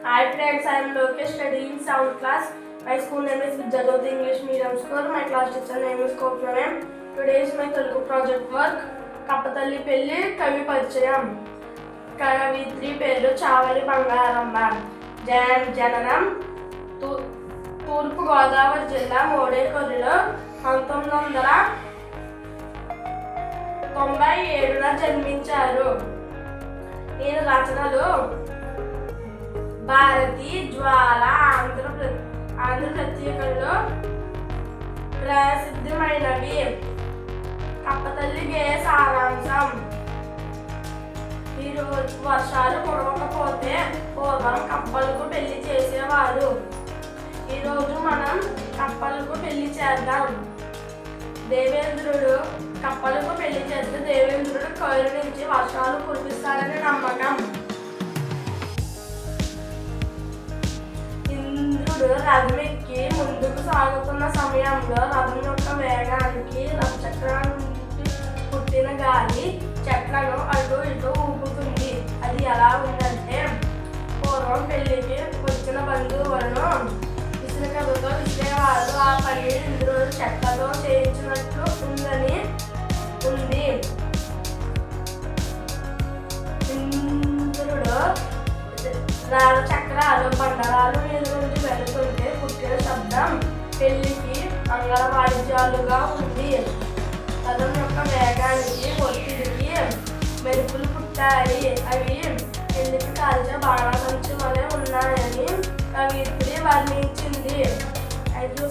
Hi friends, I am Lokesh studying sound class. My school name is Vidyajyoti English Medium School. My class teacher name is Kopyanam. Today is my Telugu project work. Kapatalli Pelli Kavi Parichayam. కవిత్రి పేరు చావలి బంగారమ్మ. జననం తూర్పు గోదావరి జిల్లా మోడేకొల్లులో 1997 జన్మించారు. ఈయన రచనలు భారతి, జ్వాల, ఆంధ్రపత్రికల్లో ప్రసిద్ధమైనవి. కప్పతల్లి గేయ సారాంశం. ఈరోజు వర్షాలు కురవకపోతే పూర్వం కప్పలకు పెళ్లి చేసేవారు. ఈరోజు మనం కప్పలకు పెళ్లి చేద్దాం. దేవేంద్రుడు కప్పలకు పెళ్లి చేస్తే దేవేంద్రుడు కైలు నుంచి వర్షాలు కురిపిస్తాడని నమ్మకం. ఇంద్రుడు రథం ఎక్కి ముందుకు సాగుతున్న సమయంలో రథం యొక్క వేగానికి రథచక్రానికి పుట్టిన గాలి చెట్లను అటు ఇటు ఊపుతుంది. అది ఎలా ఉందంటే, పూర్వం పెళ్లికి వచ్చిన బంధువులను విసునకతో విసిరేవారు. ఆ పని ఇంద్రుడు చెట్లతో చేయించినట్లు ఉంది. ఇంద్రుడు చక్రాలు బండరాలు మీద నుంచి వెళుతుంటే పుట్టిన శబ్దం పెళ్లికి మంగళ వాయిద్యాలుగా ఉంది. రథం యొక్క వేగానికి ఒత్తిడికి మెరుపులు పుట్టాయి. అవి పెళ్లికి కాల్చే బాణసంచి వలె ఉన్నాయని కవిత్రి వర్ణించింది. 5